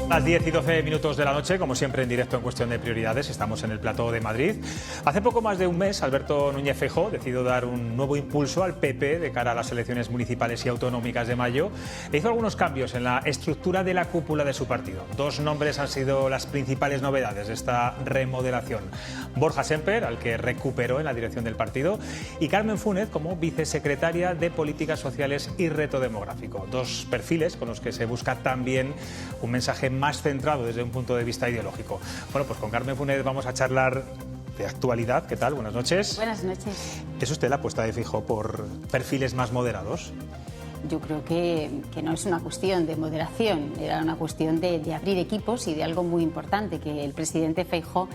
Las 10 y 12 minutos de la noche, como siempre en directo en Cuestión de Prioridades, estamos en el Plató de Madrid. Hace poco más de un mes, Alberto Núñez Feijóo decidió dar un nuevo impulso al PP de cara a las elecciones municipales y autonómicas de mayo e hizo algunos cambios en la estructura de la cúpula de su partido. Dos nombres han sido las principales novedades de esta remodelación. Borja Semper, al que recuperó en la dirección del partido, y Carmen Fúnez como vicesecretaria de Políticas Sociales y Reto Demográfico. Dos perfiles con los que se busca también un mensaje más centrado desde un punto de vista ideológico. Bueno, pues con Carmen Fúnez vamos a charlar de actualidad. ¿Qué tal? Buenas noches. Buenas noches. ¿Es usted la apuesta de Feijóo por perfiles más moderados? Yo creo que no es una cuestión de moderación, era una cuestión de abrir equipos y de algo muy importante que el presidente Feijóo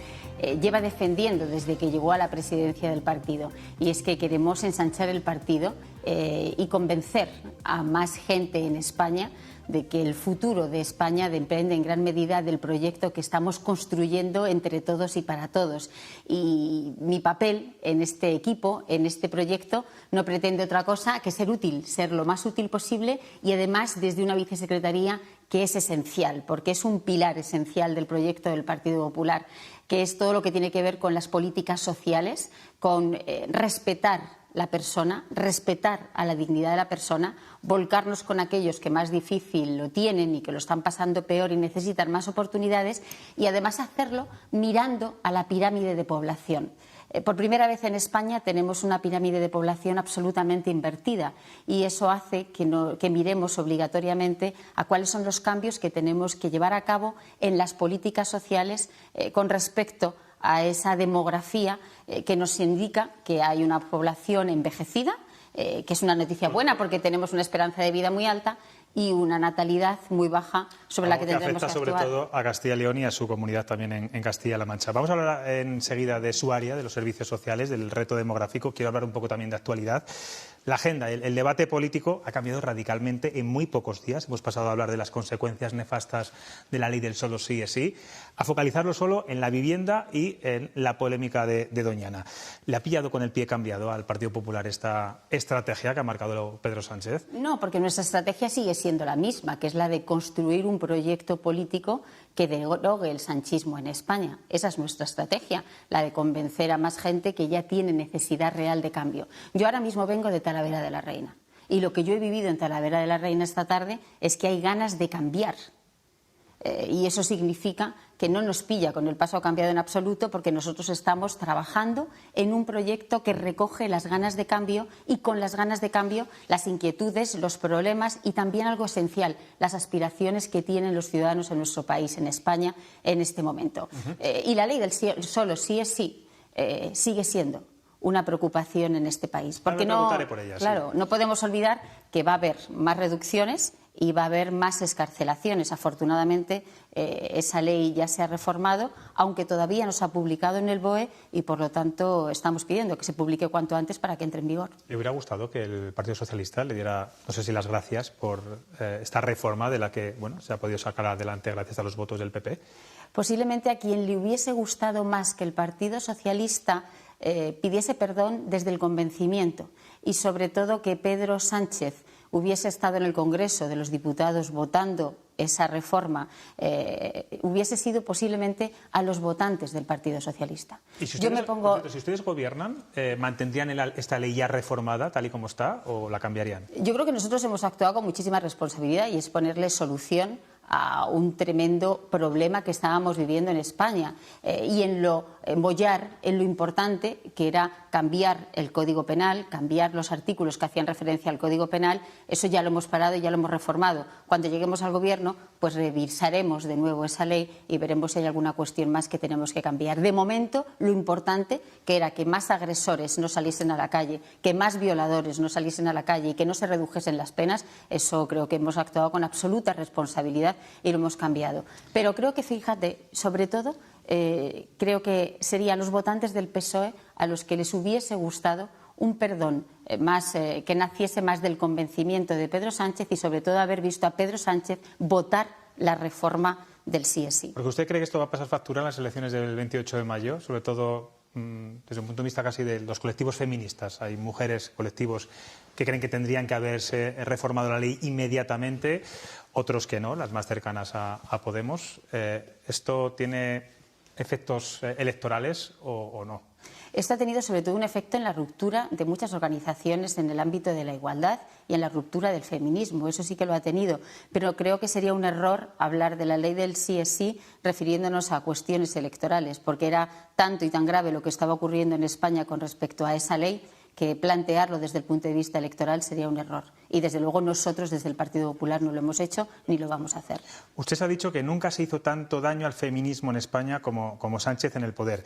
lleva defendiendo desde que llegó a la presidencia del partido, y es que queremos ensanchar el partido y convencer a más gente en España de que el futuro de España depende en gran medida del proyecto que estamos construyendo entre todos y para todos. Y mi papel en este equipo, en este proyecto, no pretende otra cosa que ser útil, ser lo más útil posible, y además desde una vicesecretaría que es esencial, porque es un pilar esencial del proyecto del Partido Popular, que es todo lo que tiene que ver con las políticas sociales, con respetar la persona, respetar a la dignidad de la persona, volcarnos con aquellos que más difícil lo tienen y que lo están pasando peor y necesitan más oportunidades, y además hacerlo mirando a la pirámide de población. Por primera vez en España tenemos una pirámide de población absolutamente invertida, y eso hace que miremos obligatoriamente a cuáles son los cambios que tenemos que llevar a cabo en las políticas sociales con respecto a esa demografía que nos indica que hay una población envejecida, que es una noticia buena porque tenemos una esperanza de vida muy alta y una natalidad muy baja sobre la que tendremos que actuar. Afecta sobre todo a Castilla y León y a su comunidad también en Castilla-La Mancha. Vamos a hablar enseguida de su área, de los servicios sociales, del reto demográfico. Quiero hablar un poco también de actualidad. La agenda, el debate político ha cambiado radicalmente en muy pocos días. Hemos pasado a hablar de las consecuencias nefastas de la ley del solo sí es sí, a focalizarlo solo en la vivienda y en la polémica de Doñana. ¿Le ha pillado con el pie cambiado al Partido Popular esta estrategia que ha marcado Pedro Sánchez? No, porque nuestra estrategia sigue siendo la misma, que es la de construir un proyecto político que derogue el sanchismo en España. Esa es nuestra estrategia, la de convencer a más gente que ya tiene necesidad real de cambio. Yo ahora mismo vengo de Talavera de la Reina, y lo que yo he vivido en Talavera de la Reina esta tarde es que hay ganas de cambiar. Y eso significa que no nos pilla con el paso cambiado en absoluto, porque nosotros estamos trabajando en un proyecto que recoge las ganas de cambio, y con las ganas de cambio las inquietudes, los problemas y también algo esencial, las aspiraciones que tienen los ciudadanos en nuestro país, en España, en este momento. Y la ley del solo sí es sí sigue siendo una preocupación en este país. Porque no podemos olvidar que va a haber más reducciones y va a haber más excarcelaciones. Afortunadamente, esa ley ya se ha reformado, aunque todavía no se ha publicado en el BOE, y por lo tanto estamos pidiendo que se publique cuanto antes para que entre en vigor. ¿Le hubiera gustado que el Partido Socialista le diera, no sé si las gracias por esta reforma de la que se ha podido sacar adelante gracias a los votos del PP? Posiblemente a quien le hubiese gustado más que el Partido Socialista pidiese perdón desde el convencimiento, y sobre todo que Pedro Sánchez hubiese estado en el Congreso de los Diputados votando esa reforma, hubiese sido posiblemente a los votantes del Partido Socialista. ¿Y si ustedes gobiernan, mantendrían esta ley ya reformada tal y como está, o la cambiarían? Yo creo que nosotros hemos actuado con muchísima responsabilidad, y es ponerle solución a un tremendo problema que estábamos viviendo en España, y en lo importante que era cambiar el Código Penal, cambiar los artículos que hacían referencia al Código Penal. Eso ya lo hemos parado y ya lo hemos reformado. Cuando lleguemos al Gobierno, pues revisaremos de nuevo esa ley y veremos si hay alguna cuestión más que tenemos que cambiar. De momento, lo importante, que era que más agresores no saliesen a la calle, que más violadores no saliesen a la calle y que no se redujesen las penas, eso creo que hemos actuado con absoluta responsabilidad y lo hemos cambiado. Pero creo que, fíjate, sobre todo, creo que serían los votantes del PSOE a los que les hubiese gustado un perdón que naciese más del convencimiento de Pedro Sánchez, y sobre todo haber visto a Pedro Sánchez votar la reforma del sí es sí. ¿Porque usted cree que esto va a pasar factura en las elecciones del 28 de mayo? Sobre todo desde un punto de vista casi de los colectivos feministas. Hay mujeres, colectivos que creen que tendrían que haberse reformado la ley inmediatamente, otros que no, las más cercanas a Podemos. ¿Esto tiene efectos electorales o no? Esto ha tenido sobre todo un efecto en la ruptura de muchas organizaciones en el ámbito de la igualdad y en la ruptura del feminismo. Eso sí que lo ha tenido. Pero creo que sería un error hablar de la ley del sí es sí refiriéndonos a cuestiones electorales, porque era tanto y tan grave lo que estaba ocurriendo en España con respecto a esa ley que plantearlo desde el punto de vista electoral sería un error. Y desde luego nosotros desde el Partido Popular no lo hemos hecho ni lo vamos a hacer. Usted se ha dicho que nunca se hizo tanto daño al feminismo en España como Sánchez en el poder.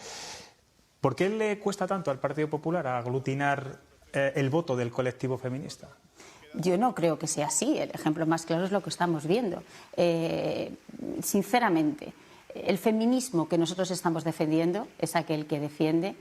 ¿Por qué le cuesta tanto al Partido Popular aglutinar el voto del colectivo feminista? Yo no creo que sea así. El ejemplo más claro es lo que estamos viendo. Sinceramente, el feminismo que nosotros estamos defendiendo es aquel que defiende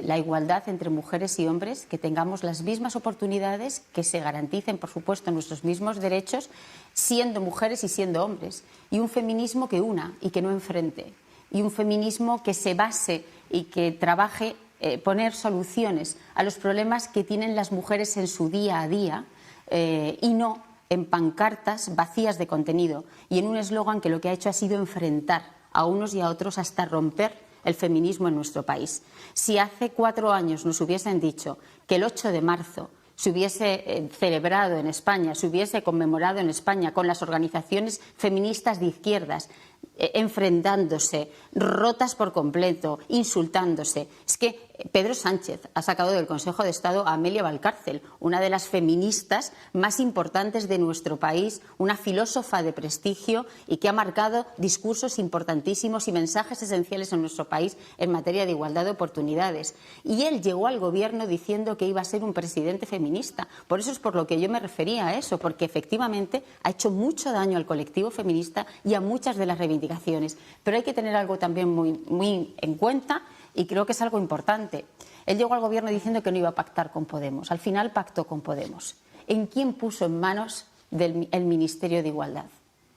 la igualdad entre mujeres y hombres, que tengamos las mismas oportunidades, que se garanticen, por supuesto, nuestros mismos derechos, siendo mujeres y siendo hombres. Y un feminismo que una y que no enfrente. Y un feminismo que se base y que trabaje poner soluciones a los problemas que tienen las mujeres en su día a día y no en pancartas vacías de contenido y en un eslogan que lo que ha hecho ha sido enfrentar a unos y a otros hasta romper el feminismo en nuestro país. Si hace 4 años nos hubiesen dicho que el 8 de marzo se hubiese celebrado en España, se hubiese conmemorado en España con las organizaciones feministas de izquierdas, enfrentándose, rotas por completo, insultándose. Es que Pedro Sánchez ha sacado del Consejo de Estado a Amelia Valcárcel, una de las feministas más importantes de nuestro país, una filósofa de prestigio y que ha marcado discursos importantísimos y mensajes esenciales en nuestro país en materia de igualdad de oportunidades. Y él llegó al gobierno diciendo que iba a ser un presidente feminista. Por eso es por lo que yo me refería a eso, porque efectivamente ha hecho mucho daño al colectivo feminista y a muchas de las reivindicaciones. Pero hay que tener algo también muy en cuenta y creo que es algo importante. Él llegó al gobierno diciendo que no iba a pactar con Podemos. Al final pactó con Podemos. ¿En quién puso en manos el Ministerio de Igualdad?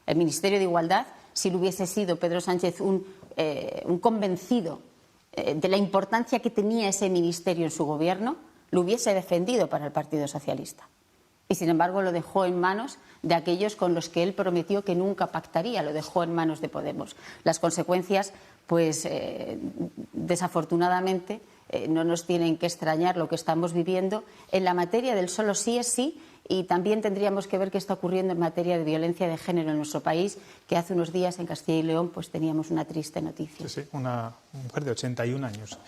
El Ministerio de Igualdad, si lo hubiese sido Pedro Sánchez un convencido de la importancia que tenía ese ministerio en su gobierno, lo hubiese defendido para el Partido Socialista. Y sin embargo lo dejó en manos de aquellos con los que él prometió que nunca pactaría, lo dejó en manos de Podemos. Las consecuencias, pues desafortunadamente, no nos tienen que extrañar lo que estamos viviendo en la materia del solo sí es sí. Y también tendríamos que ver qué está ocurriendo en materia de violencia de género en nuestro país, que hace unos días en Castilla y León pues teníamos una triste noticia. Sí, una mujer de 81 años.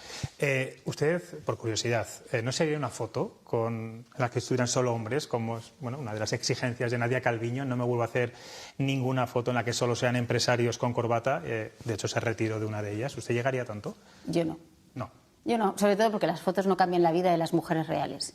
Usted, por curiosidad, ¿no se haría una foto con la que estuvieran solo hombres, como es una de las exigencias de Nadia Calviño? No me vuelvo a hacer ninguna foto en la que solo sean empresarios con corbata. De hecho, se retiró de una de ellas. ¿Usted llegaría tanto? Yo no. No. Yo no, sobre todo porque las fotos no cambian la vida de las mujeres reales.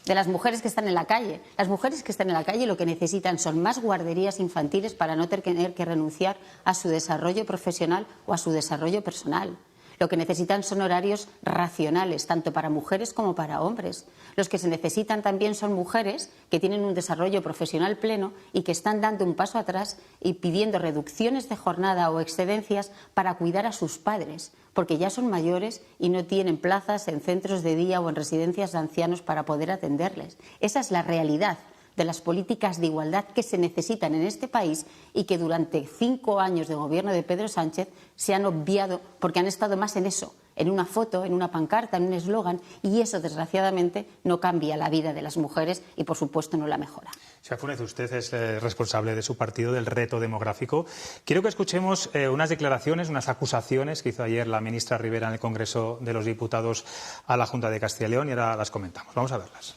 De las mujeres que están en la calle. Las mujeres que están en la calle lo que necesitan son más guarderías infantiles para no tener que renunciar a su desarrollo profesional o a su desarrollo personal. Lo que necesitan son horarios racionales, tanto para mujeres como para hombres. Los que se necesitan también son mujeres que tienen un desarrollo profesional pleno y que están dando un paso atrás y pidiendo reducciones de jornada o excedencias para cuidar a sus padres, porque ya son mayores y no tienen plazas en centros de día o en residencias de ancianos para poder atenderles. Esa es la realidad de las políticas de igualdad que se necesitan en este país y que durante 5 años de gobierno de Pedro Sánchez se han obviado porque han estado más en eso, en una foto, en una pancarta, en un eslogan, y eso desgraciadamente no cambia la vida de las mujeres y por supuesto no la mejora. Señora Funes, usted es responsable de su partido del reto demográfico. Quiero que escuchemos unas declaraciones, unas acusaciones que hizo ayer la ministra Rivera en el Congreso de los Diputados a la Junta de Castilla y León y ahora las comentamos. Vamos a verlas.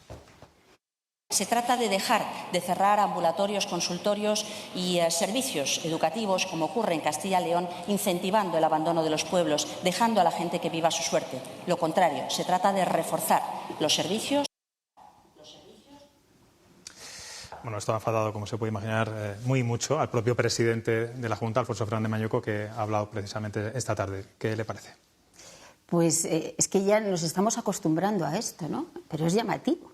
Se trata de dejar de cerrar ambulatorios, consultorios y servicios educativos, como ocurre en Castilla y León, incentivando el abandono de los pueblos, dejando a la gente que viva su suerte. Lo contrario, se trata de reforzar los servicios. Bueno, esto ha enfadado, como se puede imaginar, muy mucho al propio presidente de la Junta, Alfonso Fernández Mañueco, que ha hablado precisamente esta tarde. ¿Qué le parece? Pues es que ya nos estamos acostumbrando a esto, ¿no? Pero es llamativo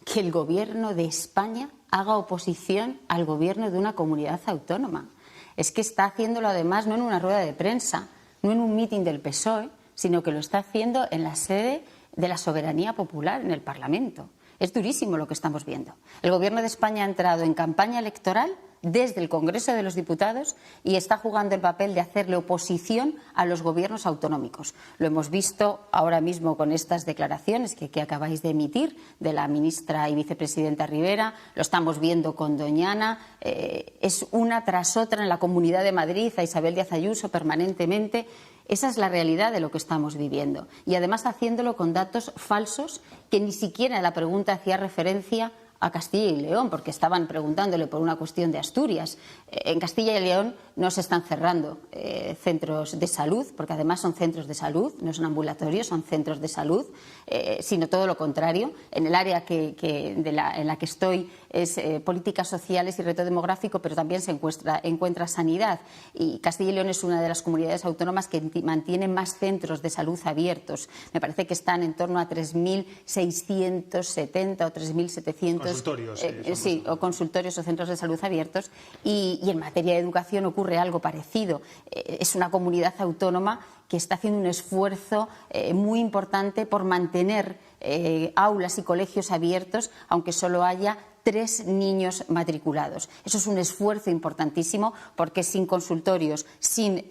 que el Gobierno de España haga oposición al Gobierno de una comunidad autónoma. Es que está haciéndolo además no en una rueda de prensa, no en un mitin del PSOE, sino que lo está haciendo en la sede de la soberanía popular, en el Parlamento. Es durísimo lo que estamos viendo. El Gobierno de España ha entrado en campaña electoral desde el Congreso de los Diputados y está jugando el papel de hacerle oposición a los gobiernos autonómicos. Lo hemos visto ahora mismo con estas declaraciones que acabáis de emitir de la ministra y vicepresidenta Rivera, lo estamos viendo con Doñana, es una tras otra en la Comunidad de Madrid, a Isabel Díaz Ayuso permanentemente. Esa es la realidad de lo que estamos viviendo y además haciéndolo con datos falsos que ni siquiera la pregunta hacía referencia a Castilla y León, porque estaban preguntándole por una cuestión de Asturias. En Castilla y León no se están cerrando centros de salud, porque además son centros de salud, no son ambulatorios, son centros de salud, sino todo lo contrario. En el área en la que estoy es políticas sociales y reto demográfico, pero también se encuentra sanidad. Y Castilla y León es una de las comunidades autónomas que mantiene más centros de salud abiertos. Me parece que están en torno a 3.670 o 3.700 consultorios, o consultorios o centros de salud abiertos y en materia de educación ocurre algo parecido. Es una comunidad autónoma que está haciendo un esfuerzo muy importante por mantener aulas y colegios abiertos, aunque solo haya 3 niños matriculados. Eso es un esfuerzo importantísimo porque sin consultorios, sin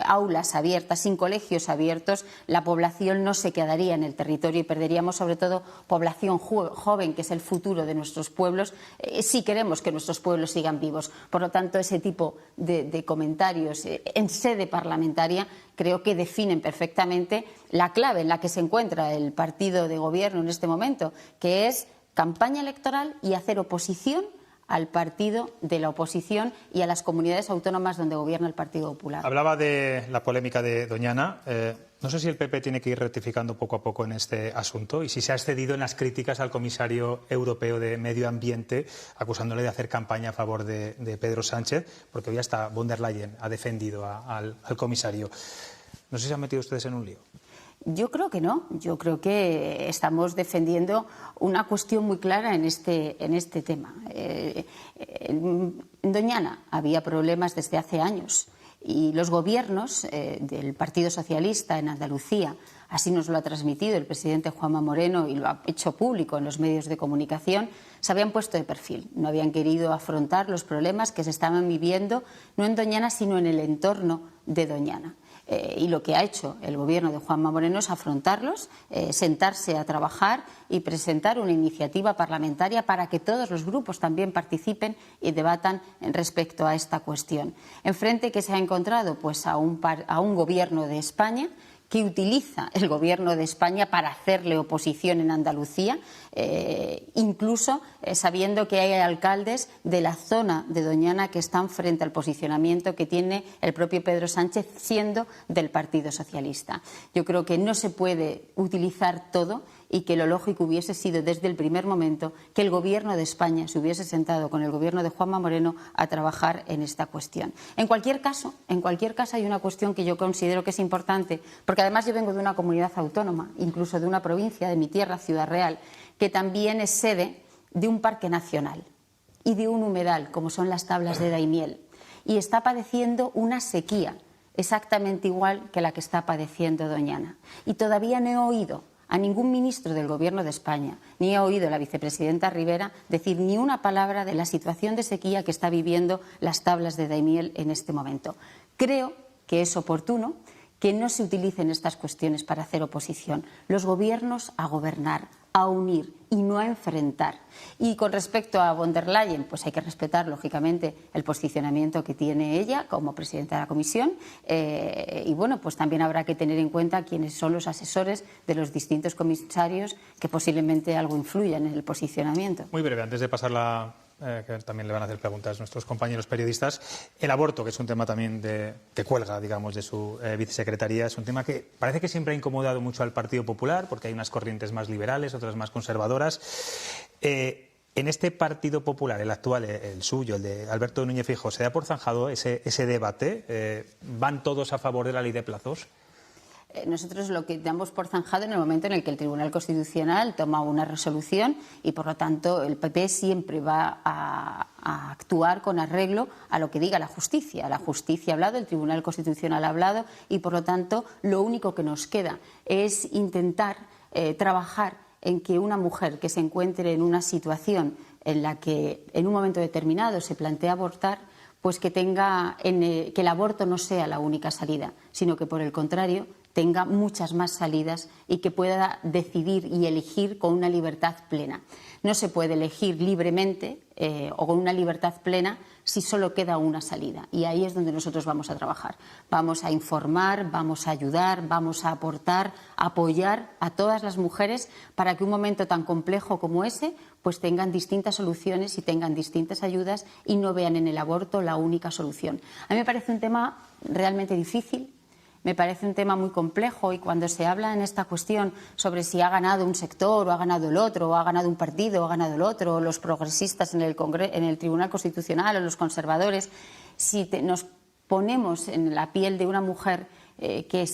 aulas abiertas, sin colegios abiertos, la población no se quedaría en el territorio y perderíamos sobre todo población joven, que es el futuro de nuestros pueblos, si queremos que nuestros pueblos sigan vivos. Por lo tanto, ese tipo de comentarios en sede parlamentaria creo que definen perfectamente la clave en la que se encuentra el partido de gobierno en este momento, que es campaña electoral y hacer oposición al partido de la oposición y a las comunidades autónomas donde gobierna el Partido Popular. Hablaba de la polémica de Doñana. No sé si el PP tiene que ir rectificando poco a poco en este asunto y si se ha excedido en las críticas al comisario europeo de Medio Ambiente, acusándole de hacer campaña a favor de Pedro Sánchez, porque hoy hasta von der Leyen ha defendido al comisario. No sé si se han metido ustedes en un lío. Yo creo que no. Yo creo que estamos defendiendo una cuestión muy clara en este tema. En Doñana había problemas desde hace años y los gobiernos del Partido Socialista en Andalucía, así nos lo ha transmitido el presidente Juanma Moreno y lo ha hecho público en los medios de comunicación, se habían puesto de perfil. No habían querido afrontar los problemas que se estaban viviendo, no en Doñana, sino en el entorno de Doñana. Y lo que ha hecho el gobierno de Juanma Moreno es afrontarlos, sentarse a trabajar y presentar una iniciativa parlamentaria para que todos los grupos también participen y debatan respecto a esta cuestión. Enfrente, ¿qué se ha encontrado? Pues a un gobierno de España que utiliza el Gobierno de España para hacerle oposición en Andalucía, incluso sabiendo que hay alcaldes de la zona de Doñana que están frente al posicionamiento que tiene el propio Pedro Sánchez siendo del Partido Socialista. Yo creo que no se puede utilizar todo y que lo lógico hubiese sido desde el primer momento que el Gobierno de España se hubiese sentado con el Gobierno de Juanma Moreno a trabajar en esta cuestión. En cualquier caso hay una cuestión que yo considero que es importante, porque además yo vengo de una comunidad autónoma, incluso de una provincia, de mi tierra, Ciudad Real, que también es sede de un parque nacional y de un humedal, como son las Tablas de Daimiel, y está padeciendo una sequía exactamente igual que la que está padeciendo Doñana. Y todavía no he oído a ningún ministro del Gobierno de España, ni he oído a la vicepresidenta Rivera decir ni una palabra de la situación de sequía que está viviendo las Tablas de Daimiel en este momento. Creo que es oportuno que no se utilicen estas cuestiones para hacer oposición. Los gobiernos a gobernar, a unir y no a enfrentar. Y con respecto a von der Leyen, pues hay que respetar, lógicamente, el posicionamiento que tiene ella como presidenta de la Comisión y, bueno, pues también habrá que tener en cuenta quiénes son los asesores de los distintos comisarios que posiblemente algo influyan en el posicionamiento. Muy breve, antes de pasar que también le van a hacer preguntas nuestros compañeros periodistas. El aborto, que es un tema también que cuelga, digamos, de su vicesecretaría, es un tema que parece que siempre ha incomodado mucho al Partido Popular, porque hay unas corrientes más liberales, otras más conservadoras. En este Partido Popular, el actual, el suyo, el de Alberto Núñez Feijóo, ¿se da por zanjado ese debate? ¿Van todos a favor de la ley de plazos? Nosotros lo que damos por zanjado en el momento en el que el Tribunal Constitucional toma una resolución y, por lo tanto, el PP siempre va a actuar con arreglo a lo que diga la justicia. La justicia ha hablado, el Tribunal Constitucional ha hablado y, por lo tanto, lo único que nos queda es intentar trabajar en que una mujer que se encuentre en una situación en la que en un momento determinado se plantea abortar, pues que el aborto no sea la única salida, sino que por el contrario tenga muchas más salidas y que pueda decidir y elegir con una libertad plena. No se puede elegir libremente o con una libertad plena si solo queda una salida. Y ahí es donde nosotros vamos a trabajar. Vamos a informar, vamos a ayudar, vamos a aportar, apoyar a todas las mujeres para que un momento tan complejo como ese pues tengan distintas soluciones y tengan distintas ayudas y no vean en el aborto la única solución. A mí me parece un tema realmente difícil. Me parece un tema muy complejo y cuando se habla en esta cuestión sobre si ha ganado un sector o ha ganado el otro, o ha ganado un partido o ha ganado el otro, o los progresistas en el Tribunal Constitucional o los conservadores, si nos ponemos en la piel de una mujer que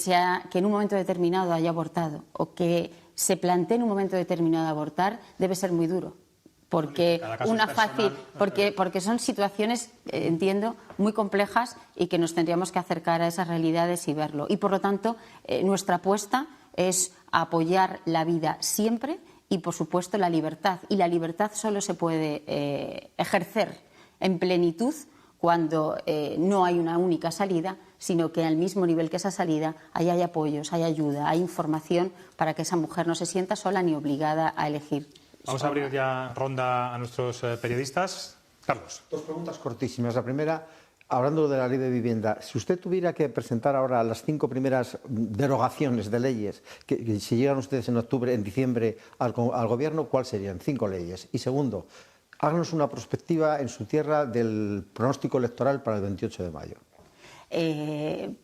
en un momento determinado haya abortado o que se plantee en un momento determinado abortar, debe ser muy duro. Porque son situaciones, entiendo, muy complejas y que nos tendríamos que acercar a esas realidades y verlo. Y por lo tanto, nuestra apuesta es apoyar la vida siempre y, por supuesto, la libertad. Y la libertad solo se puede ejercer en plenitud cuando no hay una única salida, sino que al mismo nivel que esa salida hay apoyos, hay ayuda, hay información para que esa mujer no se sienta sola ni obligada a elegir. Vamos a abrir ya ronda a nuestros periodistas. Carlos. Dos preguntas cortísimas. La primera, hablando de la ley de vivienda, si usted tuviera que presentar ahora las 5 primeras derogaciones de leyes que si llegan ustedes en diciembre al gobierno, ¿cuáles serían? 5 leyes. Y segundo, háganos una perspectiva en su tierra del pronóstico electoral para el 28 de mayo.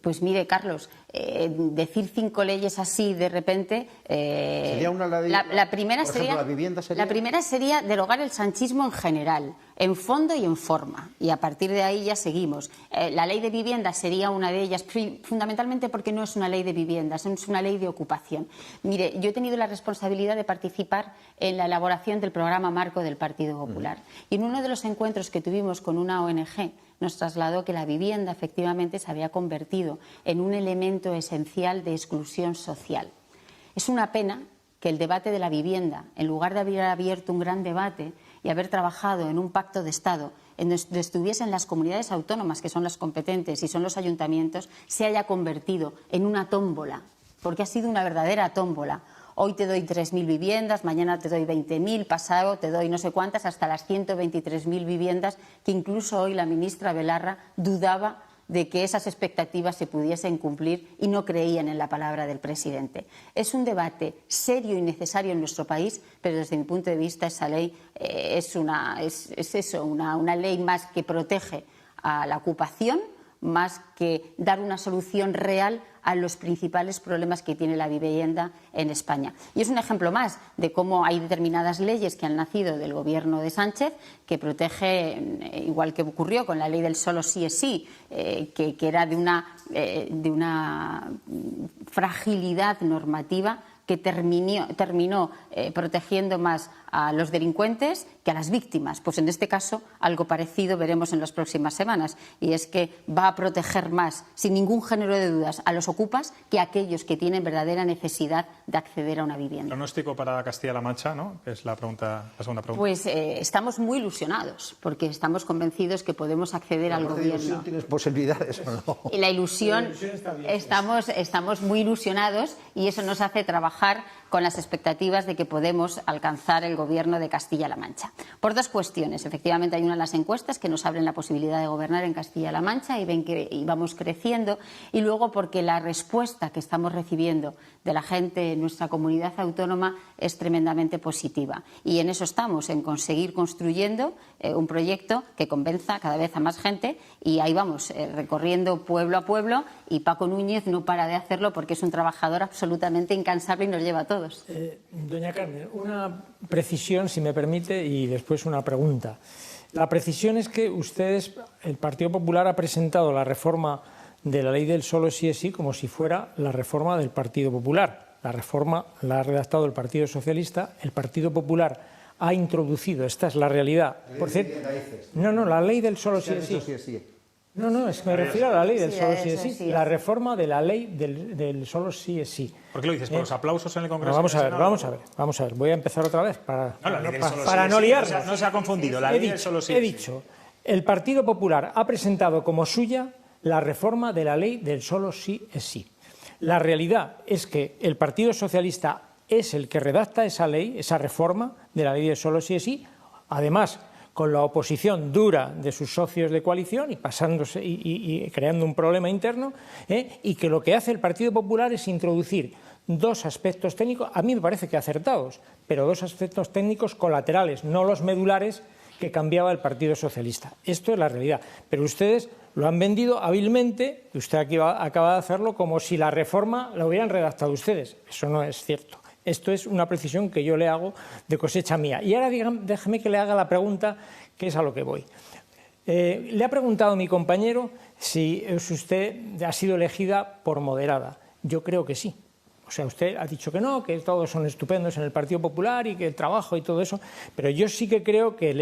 Pues mire, Carlos, decir 5 leyes así de repente... ¿Sería una ley? La primera por ejemplo, ¿la vivienda sería? La primera sería derogar el sanchismo en general, en fondo y en forma. Y a partir de ahí ya seguimos. La ley de vivienda sería una de ellas, fundamentalmente porque no es una ley de vivienda, es una ley de ocupación. Mire, yo he tenido la responsabilidad de participar en la elaboración del programa marco del Partido Popular. Y en uno de los encuentros que tuvimos con una ONG, nos trasladó que la vivienda efectivamente se había convertido en un elemento esencial de exclusión social. Es una pena que el debate de la vivienda, en lugar de haber abierto un gran debate y haber trabajado en un pacto de Estado en donde estuviesen las comunidades autónomas, que son las competentes, y son los ayuntamientos, se haya convertido en una tómbola, porque ha sido una verdadera tómbola. Hoy te doy 3.000 viviendas, mañana te doy 20.000, pasado te doy no sé cuántas, hasta las 123.000 viviendas, que incluso hoy la ministra Belarra dudaba de que esas expectativas se pudiesen cumplir y no creían en la palabra del presidente. Es un debate serio y necesario en nuestro país, pero desde mi punto de vista esa ley es una ley más que protege a la ocupación, más que dar una solución real a los principales problemas que tiene la vivienda en España. Y es un ejemplo más de cómo hay determinadas leyes que han nacido del gobierno de Sánchez que protege, igual que ocurrió con la ley del solo sí es sí, que era de una fragilidad normativa que terminó protegiendo más a los delincuentes que a las víctimas. Pues en este caso algo parecido veremos en las próximas semanas, y es que va a proteger más, sin ningún género de dudas, a los ocupas que a aquellos que tienen verdadera necesidad de acceder a una vivienda. Pronóstico para Castilla-La Mancha, ¿no? Que es la segunda pregunta. Pues estamos muy ilusionados, porque estamos convencidos que podemos acceder al gobierno. ¿Tienes posibilidades o no? Y la ilusión estamos muy ilusionados, y eso nos hace trabajar con las expectativas de que podemos alcanzar el gobierno de Castilla-La Mancha. Por 2 cuestiones. Efectivamente, hay una de las encuestas que nos abren la posibilidad de gobernar en Castilla-La Mancha y vamos creciendo. Y luego porque la respuesta que estamos recibiendo de la gente en nuestra comunidad autónoma es tremendamente positiva. Y en eso estamos, en conseguir construyendo un proyecto que convenza cada vez a más gente, y ahí vamos, recorriendo pueblo a pueblo, y Paco Núñez no para de hacerlo porque es un trabajador absolutamente incansable y nos lleva a todos. Doña Carmen, una precisión, si me permite, y después una pregunta. La precisión es que ustedes, el Partido Popular, ha presentado la reforma de la ley del solo sí es sí como si fuera la reforma del Partido Popular. La reforma la ha redactado el Partido Socialista, el Partido Popular ha introducido, esta es la realidad. Por cierto, la ley del solo sí es sí. No, es que me refiero a la ley del solo sí es sí, la reforma de la ley del solo sí es sí. ¿Por qué lo dices? ¿Por los aplausos en el Congreso? Vamos a ver. Voy a empezar otra vez para no liarnos. liarnos. No se ha confundido, la ley del solo sí es sí. He dicho, el Partido Popular ha presentado como suya la reforma de la ley del solo sí es sí. La realidad es que el Partido Socialista es el que redacta esa ley, esa reforma de la ley del solo sí es sí, además con la oposición dura de sus socios de coalición y pasándose y creando un problema interno, y que lo que hace el Partido Popular es introducir dos aspectos técnicos, a mí me parece que acertados, pero dos aspectos técnicos colaterales, no los medulares que cambiaba el Partido Socialista. Esto es la realidad. Pero ustedes lo han vendido hábilmente, y usted aquí acaba de hacerlo, como si la reforma la hubieran redactado ustedes. Eso no es cierto. Esto es una precisión que yo le hago de cosecha mía. Y ahora déjeme que le haga la pregunta, que es a lo que voy. Le ha preguntado mi compañero si usted ha sido elegida por moderada. Yo creo que sí. O sea, usted ha dicho que no, que todos son estupendos en el Partido Popular y que el trabajo y todo eso, pero yo sí que creo que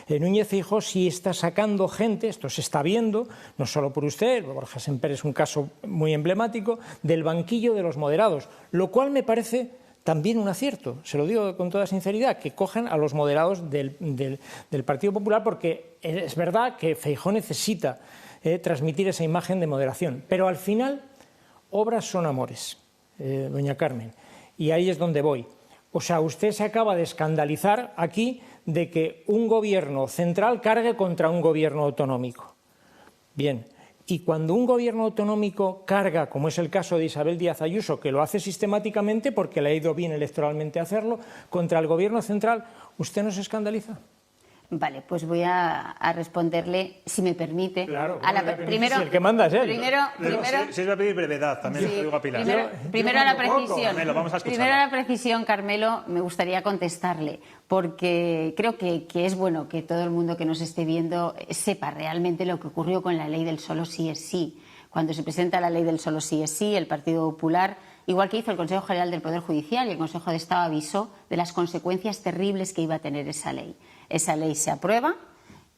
Núñez Feijóo sí está sacando gente, esto se está viendo, no solo por usted, Borja Semper es un caso muy emblemático, del banquillo de los moderados, lo cual me parece también un acierto, se lo digo con toda sinceridad, que cojan a los moderados del Partido Popular, porque es verdad que Feijóo necesita transmitir esa imagen de moderación, pero al final obras son amores, doña Carmen, y ahí es donde voy. O sea, usted se acaba de escandalizar aquí de que un gobierno central cargue contra un gobierno autonómico. Bien, y cuando un gobierno autonómico carga, como es el caso de Isabel Díaz Ayuso, que lo hace sistemáticamente porque le ha ido bien electoralmente hacerlo, contra el gobierno central, ¿usted no se escandaliza? Vale, pues voy a responderle, si me permite. Claro, primero, si el que manda es él. Primero, si va a pedir brevedad, también sí, lo digo a Pilar. Primero a la precisión. Carmelo, vamos a escucharlo. Primero a la precisión, Carmelo, me gustaría contestarle, porque creo que es bueno que todo el mundo que nos esté viendo sepa realmente lo que ocurrió con la ley del solo sí es sí. Cuando se presenta la ley del solo sí es sí, el Partido Popular, igual que hizo el Consejo General del Poder Judicial y el Consejo de Estado, avisó de las consecuencias terribles que iba a tener esa ley. Esa ley se aprueba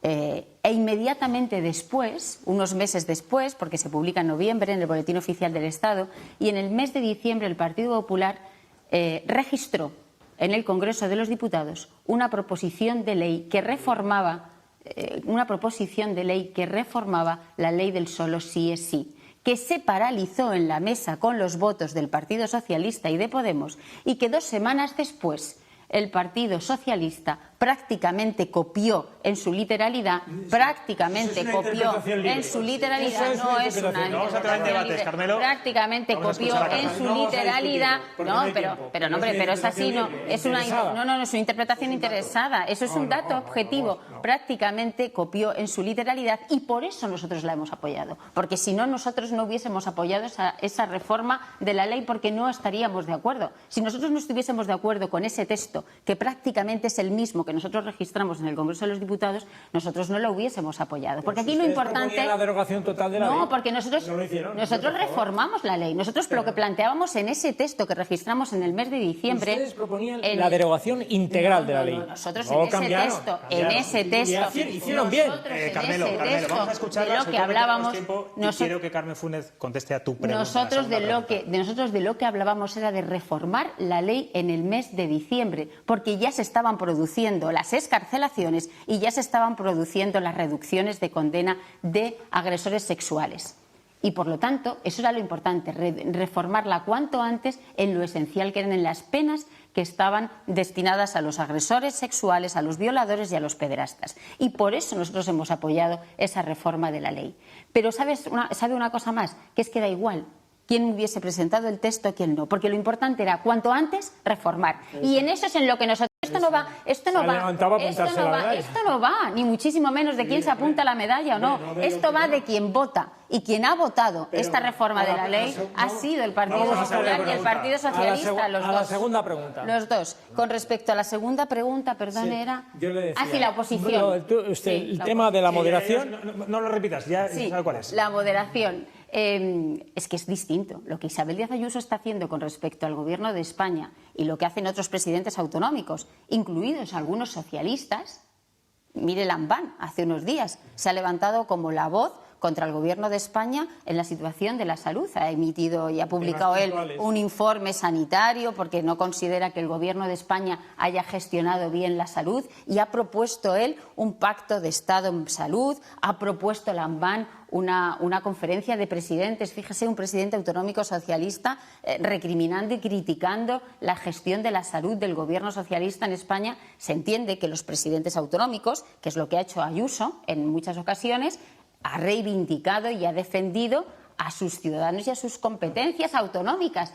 e inmediatamente después, unos meses después, porque se publica en noviembre en el Boletín Oficial del Estado, y en el mes de diciembre el Partido Popular registró en el Congreso de los Diputados una proposición de ley que reformaba la ley del solo sí es sí, que se paralizó en la mesa con los votos del Partido Socialista y de Podemos, y que 2 semanas después el Partido Socialista prácticamente copió en su literalidad, no es una interpretación Carmelo. Prácticamente copió en su literalidad, pero es así, no es una interpretación interesada, eso es un dato objetivo, prácticamente copió en su literalidad, y por eso nosotros la hemos apoyado, porque si no, nosotros no hubiésemos apoyado esa reforma de la ley, porque no estaríamos de acuerdo. Si nosotros no estuviésemos de acuerdo con ese texto, que prácticamente es el mismo que nosotros registramos en el Congreso de los Diputados, nosotros no lo hubiésemos apoyado. Porque aquí lo importante... la derogación total de la ley. No, porque nosotros reformamos la ley. Nosotros lo que planteábamos en ese texto que registramos en el mes de diciembre... Ustedes proponían la derogación integral de la ley. Nosotros en ese texto... Hicieron bien. Carmelo, vamos a escucharla. De lo que hablábamos... Quiero que Carmen Funes conteste a tu pregunta. Nosotros de lo que hablábamos era de reformar la ley en el mes de diciembre, porque ya se estaban produciendo las excarcelaciones y ya se estaban produciendo las reducciones de condena de agresores sexuales. Y por lo tanto, eso era lo importante, reformarla cuanto antes en lo esencial que eran en las penas que estaban destinadas a los agresores sexuales, a los violadores y a los pederastas. Y por eso nosotros hemos apoyado esa reforma de la ley. Pero ¿sabe una cosa más? Que es que da igual quién hubiese presentado el texto, quién no, porque lo importante era cuanto antes reformar. Y en eso es en lo que nosotros... Esto no va, ni muchísimo menos de quién se apunta la medalla o no. Esto va de quien vota. Y quien ha votado esta reforma de la ley ha sido el Partido Popular y el Partido Socialista, los dos. A la segunda pregunta. Los dos. Con respecto a la segunda pregunta, era... Yo le decía, sí, la oposición. El tema de la moderación... No lo repitas, ya sabe cuál es. La moderación. Es que es distinto. Lo que Isabel Díaz Ayuso está haciendo con respecto al Gobierno de España y lo que hacen otros presidentes autonómicos, incluidos algunos socialistas, Mire Lambán, hace unos días se ha levantado como la voz contra el Gobierno de España en la situación de la salud. Ha emitido y ha publicado él un informe sanitario porque no considera que el Gobierno de España haya gestionado bien la salud, y ha propuesto él un pacto de Estado en salud, ha propuesto Lambán una conferencia de presidentes, fíjese, un presidente autonómico socialista recriminando y criticando la gestión de la salud del Gobierno socialista en España. Se entiende que los presidentes autonómicos, que es lo que ha hecho Ayuso en muchas ocasiones, ha reivindicado y ha defendido a sus ciudadanos y a sus competencias autonómicas,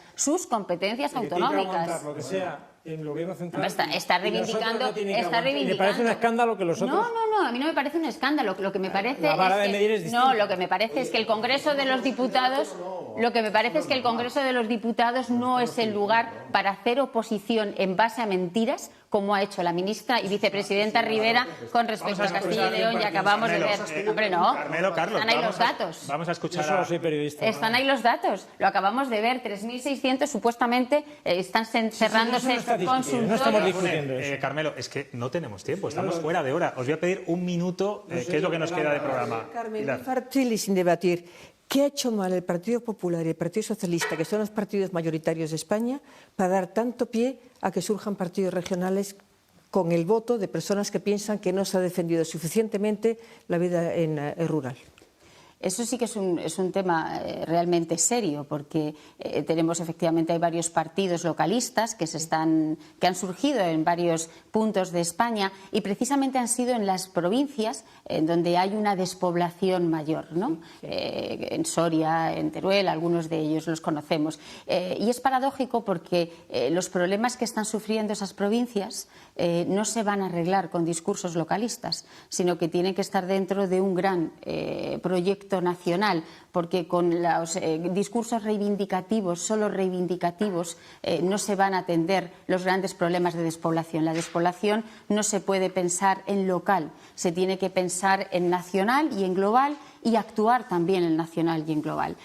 Lo que sea en el Gobierno central. Está reivindicando. ¿Le parece un escándalo que los otros? No, a mí no me parece un escándalo. Lo que me parece La vara de medir es distinta. No, lo que me parece es que el Congreso de los Diputados, no es el lugar para hacer oposición en base a mentiras, como ha hecho la ministra y vicepresidenta Rivera con respecto a Castilla y León, y acabamos de ver. Hombre, no. Carmelo, Carlos, están ahí los datos. Vamos a escuchar. Yo solo soy periodista. Están ahí los datos. Lo acabamos de ver. 3.600 supuestamente están cerrándose consultorios. No estamos discutiendo eso. Carmelo, es que no tenemos tiempo, estamos fuera de hora. Os voy a pedir un minuto, que es lo que nos queda de programa. Carmen, Pilar. muy fácil y sin debatir. ¿Qué ha hecho mal el Partido Popular y el Partido Socialista, que son los partidos mayoritarios de España, para dar tanto pie a que surjan partidos regionales con el voto de personas que piensan que no se ha defendido suficientemente la vida rural? Eso sí que es un tema realmente serio, porque tenemos efectivamente, hay varios partidos localistas que han surgido en varios puntos de España, y precisamente han sido en las provincias en donde hay una despoblación mayor, ¿no? En Soria, en Teruel, algunos de ellos los conocemos. Y es paradójico porque los problemas que están sufriendo esas provincias no se van a arreglar con discursos localistas, sino que tienen que estar dentro de un gran proyecto nacional, porque con los discursos reivindicativos, solo reivindicativos, no se van a atender los grandes problemas de despoblación. La despoblación no se puede pensar en local, se tiene que pensar en nacional y en global, y actuar también en nacional y en global.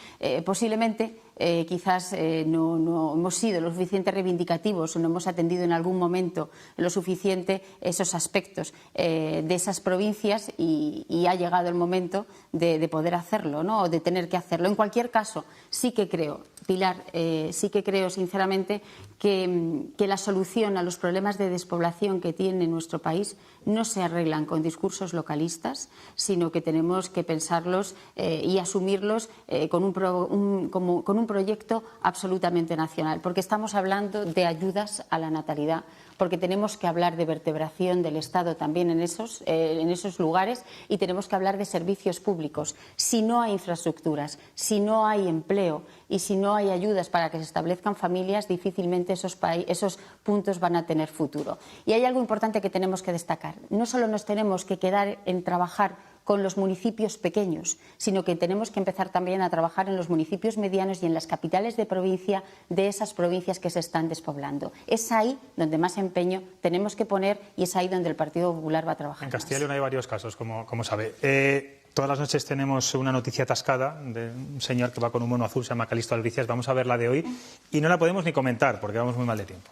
Posiblemente quizás no hemos sido lo suficiente reivindicativos o no hemos atendido en algún momento lo suficiente esos aspectos de esas provincias, y ha llegado el momento de poder hacerlo, ¿no? O de tener que hacerlo. En cualquier caso, sí que creo, Pilar, sí que creo sinceramente que la solución a los problemas de despoblación que tiene nuestro país no se arreglan con discursos localistas, sino que tenemos que pensarlos y asumirlos con un proyecto absolutamente nacional, porque estamos hablando de ayudas a la natalidad, porque tenemos que hablar de vertebración del Estado también en esos lugares, y tenemos que hablar de servicios públicos. Si no hay infraestructuras, si no hay empleo y si no hay ayudas para que se establezcan familias, difícilmente esos puntos van a tener futuro. Y hay algo importante que tenemos que destacar. No solo nos tenemos que quedar en trabajar con los municipios pequeños, sino que tenemos que empezar también a trabajar en los municipios medianos y en las capitales de provincia de esas provincias que se están despoblando. Es ahí donde más empeño tenemos que poner, y es ahí donde el Partido Popular va a trabajar. En Castilla y León hay varios casos, como sabe. Todas las noches tenemos una noticia atascada de un señor que va con un mono azul, se llama Calixto Albricias. Vamos a ver la de hoy y no la podemos ni comentar porque vamos muy mal de tiempo.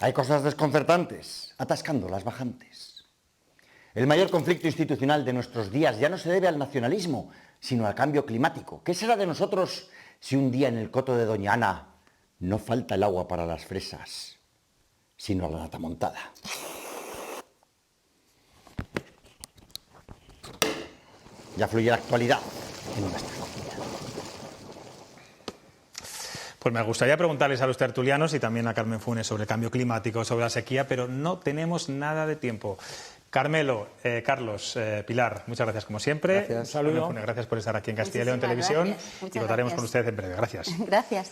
Hay cosas desconcertantes, atascando las bajantes. El mayor conflicto institucional de nuestros días ya no se debe al nacionalismo, sino al cambio climático. ¿Qué será de nosotros si un día en el coto de Doña Ana no falta el agua para las fresas, sino la nata montada? Ya fluye la actualidad en nuestra comunidad. Pues me gustaría preguntarles a los tertulianos y también a Carmen Funes sobre el cambio climático, sobre la sequía, pero no tenemos nada de tiempo. Carmelo, Carlos, Pilar, muchas gracias como siempre. Gracias. Carmen Funes, gracias por estar aquí en Castilla y León Televisión, y votaremos con usted en breve. Gracias. Gracias.